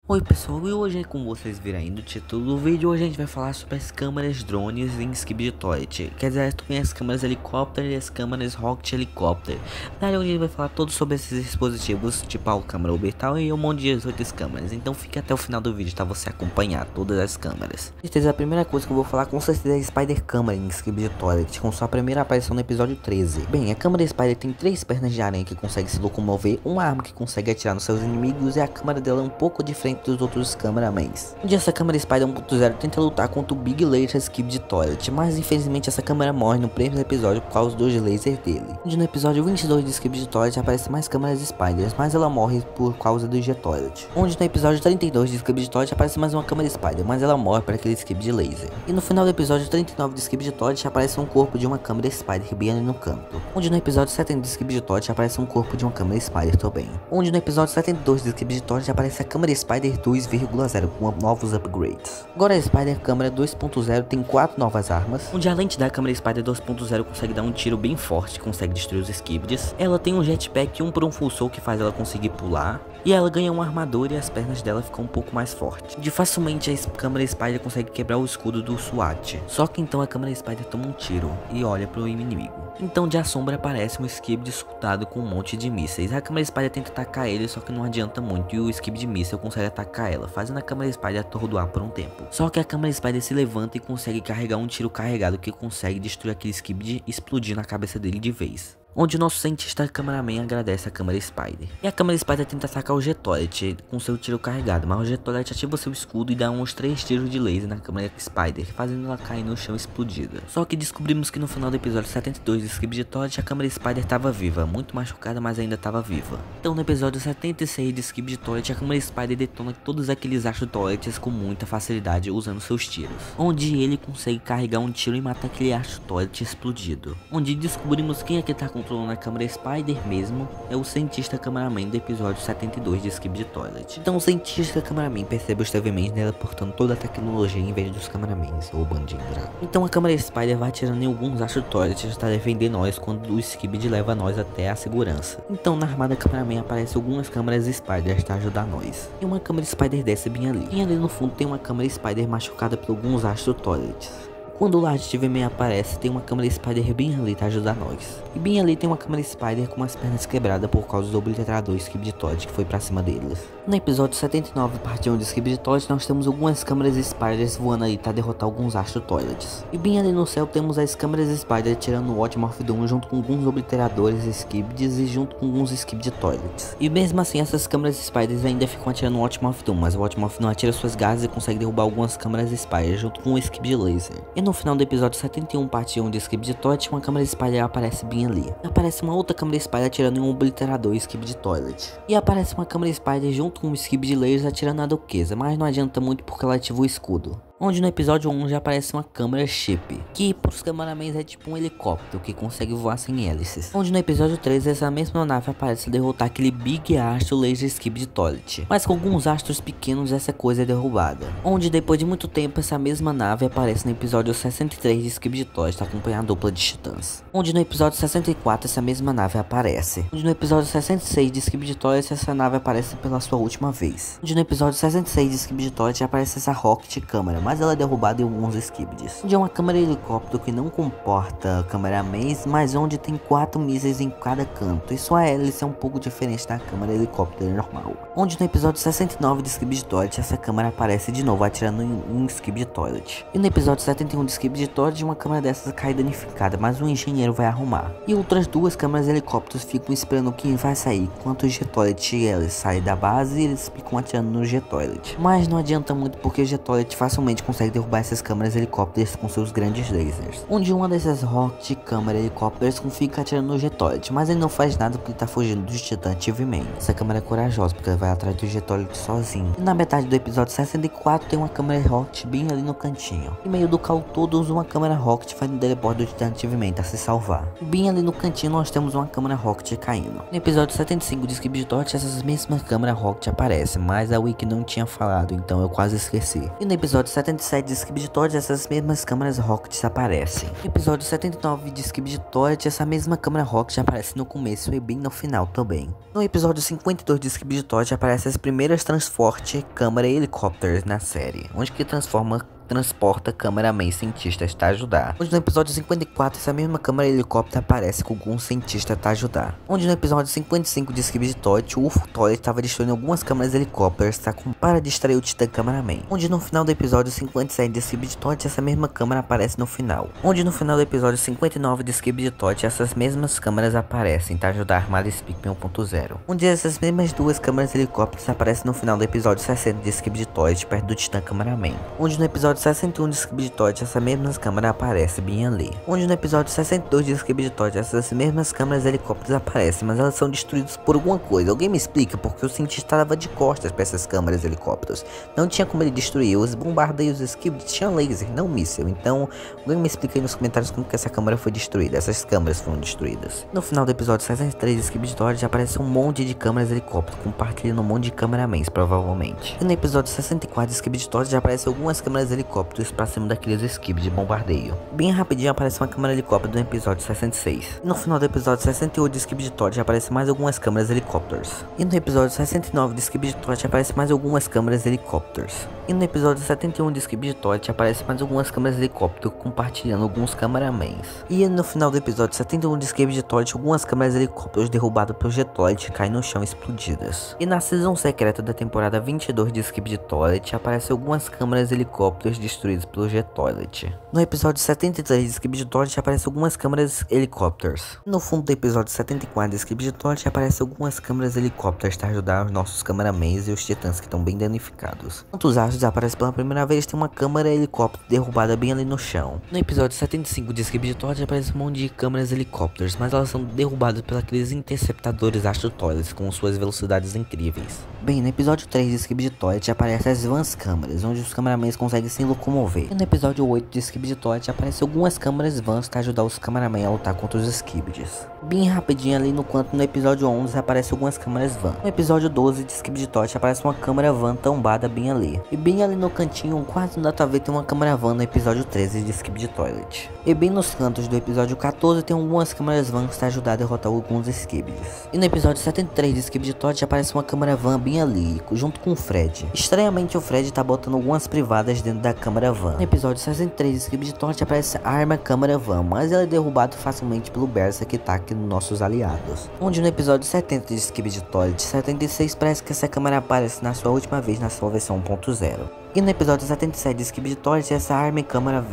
Oi pessoal, e hoje como vocês viram aí no título do vídeo, hoje a gente vai falar sobre as câmeras drones em Skibidi Toilet. Quer dizer, também as câmeras helicóptero e as câmeras Rocket Helicopter. Na área, hoje a gente vai falar tudo sobre esses dispositivos, tipo a câmera orbital e um monte de outras câmeras. Então fique até o final do vídeo, tá? Você acompanhar todas as câmeras. A primeira coisa que eu vou falar com certeza é a Spider Camera em Skibidi Toilet, com sua primeira aparição no episódio 13. Bem, a câmera Spider tem 3 pernas de aranha que consegue se locomover, uma arma que consegue atirar nos seus inimigos e a câmera dela é um pouco diferente dos outros cameramans. Onde essa câmera Spider 1.0 tenta lutar contra o Big Laser Skibidi Toilet, mas infelizmente essa câmera morre no primeiro episódio por causa dos lasers dele. Onde no episódio 22 de Skibidi Toilet aparece mais câmeras Spiders, mas ela morre por causa do G-Toilet. Onde no episódio 32 de Skibidi Toilet aparece mais uma câmera Spider, mas ela morre para aquele Skibidi Laser. E no final do episódio 39 de Skibidi Toilet aparece um corpo de uma câmera Spider bem ali no canto. Onde no episódio 70 de Skibidi Toilet aparece um corpo de uma câmera Spider também. Onde no episódio 72 de Skibidi Toilet aparece a câmera Spider 2,0 com novos upgrades. Agora a Spider Câmera 2.0 tem 4 novas armas, onde além de dar a câmera Spider 2.0 consegue dar um tiro bem forte, consegue destruir os Skibidis. Ela tem um jetpack e um propulsor que faz ela conseguir pular, e ela ganha uma armadura e as pernas dela ficam um pouco mais fortes. De facilmente a câmera Spider consegue quebrar o escudo do SWAT, só que então a câmera Spider toma um tiro e olha pro inimigo. Então de assombra aparece um Skibidi escutado com um monte de mísseis. A câmera Spider tenta atacar ele, só que não adianta muito e o Skibidi míssel consegue atacar ela, fazendo a câmera Spider atordoar por um tempo. Só que a câmera Spider se levanta e consegue carregar um tiro carregado que consegue destruir aquele Skibidi, explodindo a cabeça dele de vez. Onde o nosso cientista cameraman agradece a câmera Spider. E a câmera Spider tenta atacar o G-Toilet com seu tiro carregado, mas o G-Toilet ativa seu escudo e dá uns 3 tiros de laser na câmera Spider, fazendo ela cair no chão explodida. Só que descobrimos que no final do episódio 72 de Skibidi Toilet a câmera Spider estava viva, muito machucada, mas ainda estava viva. Então no episódio 76 de Skibidi Toilet a câmera Spider detona todos aqueles astro toilets com muita facilidade usando seus tiros, onde ele consegue carregar um tiro e matar aquele astro toilet explodido. Onde descobrimos quem é que tá controlando a câmera Spider mesmo é o cientista cameraman do episódio 72 de Skibidi Toilet. Então o cientista cameraman percebe os TV-mans dela portando toda a tecnologia em vez dos cameramans, ou bandido. Então a câmera Spider vai atirando em alguns astro toilets para defender nós quando o Skibidi leva nós até a segurança. Então na armada cameraman aparece algumas câmeras Spider para ajudar nós. E uma câmera Spider desce bem ali. E ali no fundo tem uma câmera Spider machucada por alguns astro toilets. Quando o Large TV-Man aparece, tem uma câmera Spider bem ali para ajudar nós. E bem ali tem uma câmera Spider com as pernas quebradas por causa do obliterador Skibidi Toilet que foi pra cima deles. No episódio 79, parte 1 de Skibidi Toilet, nós temos algumas câmeras Spiders voando ali para derrotar alguns Astro Toilets. E bem ali no céu temos as câmeras Spider tirando o Watch Morph Doom junto com alguns obliteradores Skibidis e junto com alguns Skibidi Toilets. E mesmo assim essas câmeras Spiders ainda ficam atirando o Watch Morph Doom, mas o Watch Morph não atira suas garras e consegue derrubar algumas câmeras Spider junto com o Skibidi Laser. E no final do episódio 71, parte 1 de Skibidi Toilet, uma câmera Spider aparece bem ali. Aparece uma outra câmera Spider atirando em um obliterador Skibidi Toilet. E aparece uma câmera Spider junto com um Skibidi Laser atirando na Duquesa, mas não adianta muito porque ela ativa o escudo. Onde no episódio 1 já aparece uma câmera Ship, que pros cameramans é tipo um helicóptero que consegue voar sem hélices. Onde no episódio 3 essa mesma nave aparece derrotar aquele Big Astro Laser Skibidi Toilet, mas com alguns astros pequenos essa coisa é derrubada. Onde depois de muito tempo essa mesma nave aparece no episódio 63 de Skibidi Toilet acompanhando a dupla de titãs. Onde no episódio 64 essa mesma nave aparece. Onde no episódio 66 de Skibidi Toilet essa nave aparece pela sua última vez. Onde no episódio 66 de Skibidi Toilet aparece essa Rocket Câmera, mas ela é derrubada em alguns Skibidis. Onde é uma câmera helicóptero que não comporta cameramans, mas onde tem 4 mísseis em cada canto, e sua hélice é um pouco diferente da câmera helicóptero normal. Onde no episódio 69 de Skibidi Toilet essa câmera aparece de novo atirando em Skibidi Toilet. E no episódio 71 de Skibidi Toilet uma câmera dessas cai danificada, mas o engenheiro vai arrumar. E outras 2 câmeras helicópteros ficam esperando quem vai sair, enquanto o G-Toilet e eles saem da base e eles ficam atirando no G-Toilet. Mas não adianta muito porque o G-Toilet facilmente consegue derrubar essas câmeras helicópteras com seus grandes lasers. Onde uma dessas Rocket câmera helicópteras fica atirando no G-Toilet, mas ele não faz nada porque ele tá fugindo do Titã TV-Man. Essa câmera é corajosa porque ela vai atrás do G-Toilet sozinho. E na metade do episódio 64 tem uma câmera Rocket bem ali no cantinho. E meio do caos todo usa uma câmera Rocket fazendo teleporte do Titã TV-Man pra se salvar. E bem ali no cantinho nós temos uma câmera Rocket caindo. No episódio 75 de Skibidi Toilet essas mesmas câmeras Rocket aparecem, mas a Wiki não tinha falado, então eu quase esqueci. E no episódio 76 77 de Skibidi Toilet, essas mesmas câmeras Rocket aparecem. No episódio 79 de Skibidi Toilet, essa mesma câmera Rocket aparece no começo e bem no final também. No episódio 52 de Skibidi Toilet aparecem as primeiras Transporte Câmara Helicópteros na série, onde que transporta cameraman cientistas para ajudar. Onde no episódio 54 essa mesma câmera helicóptero aparece com algum cientista para ajudar. Onde no episódio 55 de Skibidi Toilet, o UFO Toilet estava destruindo algumas câmeras helicópteros para distrair o Titã Cameraman. Onde no final do episódio 57 de Skibidi Toilet essa mesma câmera aparece no final. Onde no final do episódio 59 de Skibidi Toilet essas mesmas câmeras aparecem para ajudar a Armada Speakman 1.0. Onde essas mesmas duas câmeras helicópteros aparecem no final do episódio 60 de Skibidi Toilet perto do Titã Cameraman. Onde no episódio 61 de Skibidi Toilet essa mesmas câmeras aparecem bem ali. Onde no episódio 62 de Skibidi Toilet essas mesmas câmeras helicópteros aparecem, mas elas são destruídas por alguma coisa. Alguém me explica porque o cientista estava de costas para essas câmeras helicópteros. Não tinha como ele destruir. Os bombardeios do Skibidi tinham laser, não míssil. Então, alguém me explica aí nos comentários como que essa câmera foi destruída. Essas câmeras foram destruídas. No final do episódio 63 de Skibidi Toilet aparece um monte de câmeras helicópteros compartilhando um monte de cameramans, provavelmente. E no episódio 64 de Skibidi Toilet já aparecem algumas câmeras helicópteros pra cima daqueles Skibidi de bombardeio. Bem rapidinho aparece uma câmera helicóptero no episódio 66. E no final do episódio 68 de Skibidi Toilet já aparecem mais algumas câmeras helicópteros. E no episódio 69 de Skibidi Toilet já aparecem mais algumas câmeras helicópteros. E no episódio 71 de Skibidi Toilet aparecem mais algumas câmeras helicópteros compartilhando alguns cameramans. E no final do episódio 71 de Skibidi Toilet algumas câmeras helicópteros derrubadas pelo G-Toilet caem no chão explodidas. E na season secreta da temporada 22 de Skibidi Toilet aparecem algumas câmeras helicópteros destruídas pelo G-Toilet. No episódio 73 de Skibidi Toilet aparecem algumas câmeras helicópteros. No fundo do episódio 74 de Skibidi Toilet aparecem algumas câmeras helicópteros para ajudar os nossos cameramans e os titãs que estão bem danificados. Enquanto os astros aparecem pela primeira vez, tem uma câmera helicóptero derrubada bem ali no chão. No episódio 75 de Skibidi Toilet aparece um monte de câmeras helicópteros, mas elas são derrubadas pelos interceptadores Astro Toilets com suas velocidades incríveis. Bem, no episódio 3 de Skibidi Toilet aparecem as vans câmeras, onde os cameramans conseguem se locomover. E no episódio 8 de Skibidi Toilet aparecem algumas câmeras vans para ajudar os cameramen a lutar contra os Skibidis. Bem rapidinho ali no canto, no episódio 11 aparecem algumas câmeras van. No episódio 12 de Skibidi Toilet aparece uma câmera van tombada bem ali. E bem ali no cantinho, quase na TV, tem uma câmera van no episódio 13 de Skibidi Toilet. E bem nos cantos do episódio 14 tem algumas câmeras vans para ajudar a derrotar alguns Skibidis. E no episódio 73 de Skibidi Toilet aparece uma câmera van bem ali, junto com o Fred. Estranhamente o Fred tá botando algumas privadas dentro da câmera van. No episódio 63 de Skibidi Toilet aparece a arma câmera van, mas ela é derrubada facilmente pelo Berserk que ataque nos nossos aliados. Onde no episódio 70 de Skibidi Toilet 76 parece que essa câmera aparece na sua última vez na sua versão 1.0. E no episódio 77 de Skibidi Toilet, essa arma e câmera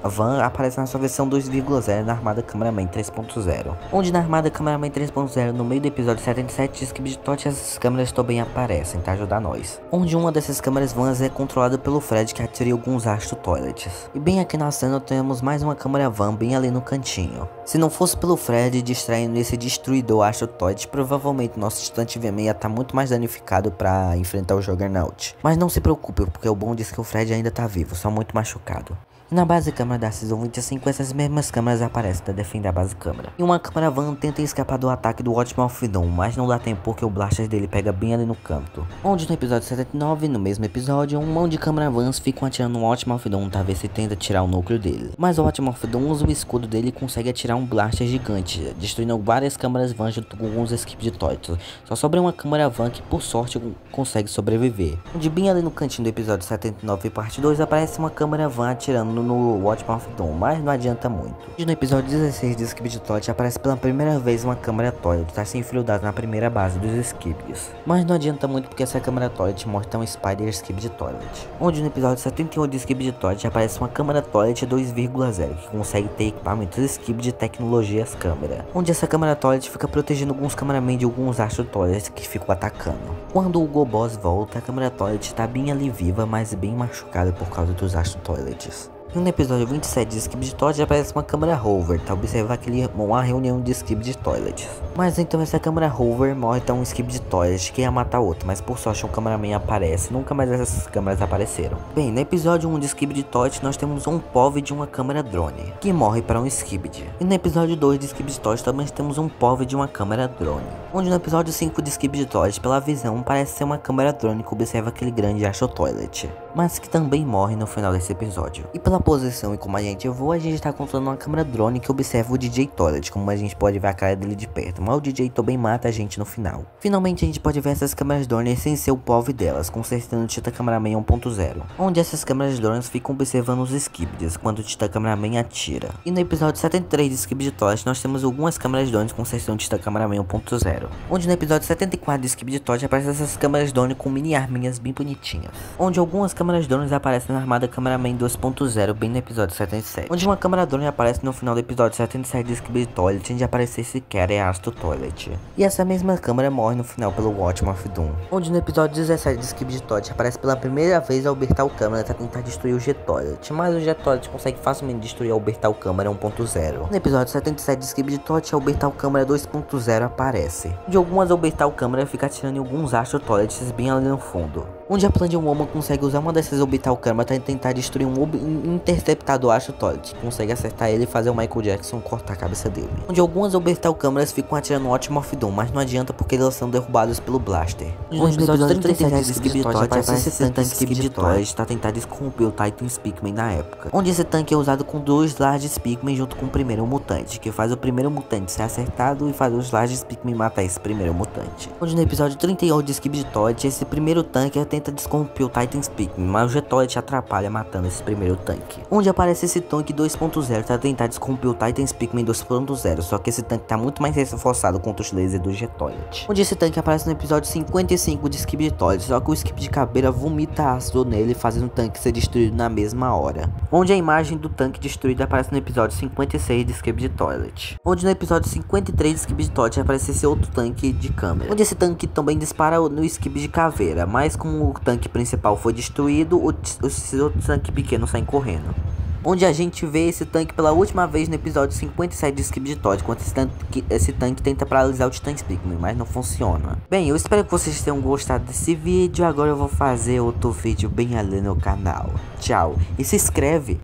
van aparece na sua versão 2.0 na Armada Cameraman 3.0. Onde na Armada Cameraman 3.0, no meio do episódio 77 de Skibidi Toilet, essas câmeras também aparecem para ajudar nós. Onde uma dessas câmeras vans é controlada pelo Fred, que atira alguns Astro Toilets. E bem aqui na cena temos mais uma câmera van bem ali no cantinho. Se não fosse pelo Fred distraindo esse destruidor Astro Toilet, provavelmente nosso Titã TVA ia estar muito mais danificado para enfrentar o Juggernaut. Mas não se preocupe, porque o bom diz que o Fred ainda tá vivo, só muito machucado. E na base câmera da Season 25, essas mesmas câmeras aparecem para defender a base câmera. E uma câmera van tenta escapar do ataque do Watchman of Dawn, mas não dá tempo porque o blaster dele pega bem ali no canto. Onde no episódio 79, no mesmo episódio, um monte de câmera vans ficam atirando no Watchman of Dawn para ver se tenta tirar o núcleo dele. Mas o Watchman of Dawn usa o escudo dele e consegue atirar um blaster gigante, destruindo várias câmeras vans junto com alguns Skibidi Toilets. Só sobra uma câmera van que por sorte consegue sobreviver. Onde bem ali no cantinho do episódio 79 parte 2 aparece uma câmera van atirando no Watchman of Dawn, mas não adianta muito. E no episódio 16 de Skibidi Toilet aparece pela primeira vez uma câmera Toilet, tá se infiltrada na primeira base dos Skibidis. Mas não adianta muito porque essa câmera Toilet mostra um Spider Skibidi Toilet. Onde no episódio 78 de Skibidi Toilet aparece uma câmera Toilet 2.0 que consegue ter equipamentos Skibidi tecnologias câmera. Onde essa câmera Toilet fica protegendo alguns cameramen de alguns Astro Toilets que ficam atacando. Quando o Goboss volta, a câmera Toilet tá bem ali viva, mas bem machucada por causa dos Astro Toilets. E no episódio 27 de Skibidi Toilet aparece uma câmera Hover, tá observar uma reunião de Skibidi Toilets. Mas então essa câmera Hover morre então um Skibidi Toilet que ia matar outro, mas por sorte um cameraman aparece, nunca mais essas câmeras apareceram. Bem, no episódio 1 de Skibidi Toilet nós temos um POV de uma câmera drone, que morre para um Skibidi. E no episódio 2 de Skibidi Toilet também temos um POV de uma câmera drone. Onde no episódio 5 de Skibidi Toilet, pela visão, parece ser uma câmera drone que observa aquele grande Astro Toilet. mas que também morre no final desse episódio. E pela posição e como a gente voa, a gente tá controlando uma câmera drone que observa o DJ Toilet, como a gente pode ver a cara dele de perto, mas o DJ também mata a gente no final. Finalmente a gente pode ver essas câmeras drones sem ser o POV delas, consertando o Titan Cameraman 1.0, onde essas câmeras drones ficam observando os Skibidis quando o Titan Cameraman atira. E no episódio 73 de Skibidi Toilet nós temos algumas câmeras drones consertando o Titan Cameraman 1.0, onde no episódio 74 de Skibidi Toilet aparecem essas câmeras drones com mini arminhas bem bonitinhas, onde algumas câmeras drones aparecem na armada Cameraman 2.0 bem no episódio 77, onde uma câmera drone aparece no final do episódio 77 de Skibidi Toilet, onde aparece esse cara é Astro Toilet. E essa mesma câmera morre no final pelo Watchman of Doom, onde no episódio 17 de Skibidi Toilet aparece pela primeira vez a Orbital Câmera para tentar destruir o G-Toilet, mas o G-Toilet consegue facilmente destruir a Orbital Câmera 1.0. No episódio 77 de Skibidi Toilet, a Orbital Câmera 2.0 aparece, onde algumas Orbital Câmera ficam atirando em alguns Astro Toilets bem ali no fundo, onde a Palladium Woman consegue usar uma dessas Orbital Câmera para tentar destruir um interceptador Astro Toilet, consegue acertar ele e fazer o Michael Jackson cortar a cabeça dele, onde algumas Orbital Câmeras ficam atirando no Watchman of Doom, mas não adianta porque eles são derrubados pelo Blaster. No episódio 37 de Skibidi Toilet aparece esse tanque de Skibidi Toilet está tentando descomper o Titan Speakman na época, onde esse tanque é usado com dois Large Speakman junto com o primeiro mutante, que faz o primeiro mutante ser acertado e faz os Large Speakman matar esse primeiro mutante. Onde no episódio 38 de Skibidi Toilet, esse primeiro tanque tenta descomper o Titan Speakman, mas o G-Toilet atrapalha matando esse primeiro tanque. Onde aparece esse tanque 2.0 para tentar descomper o Titan Speakman 2.0, só que esse tanque tá muito mais reforçado contra os lasers do G-Toilet. Onde esse tanque aparece no episódio 55 de Skibidi Toilet, só que o Skibidi Caveira vomita ácido nele, fazendo o tanque ser destruído na mesma hora. Onde a imagem do tanque destruído aparece no episódio 56 de Skibidi Toilet. Onde no episódio 53 de Skibidi Toilet aparece esse outro tanque de câmera, onde esse tanque também dispara no Skibidi Caveira, mas como o tanque principal foi destruído, os outros tanques pequenos saem correndo. Onde a gente vê esse tanque pela última vez no episódio 57 de Skibidi Toilet, quando esse tanque tenta paralisar o Titan Speakman, mas não funciona. Bem, eu espero que vocês tenham gostado desse vídeo. Agora eu vou fazer outro vídeo bem ali no canal. Tchau, e se inscreve!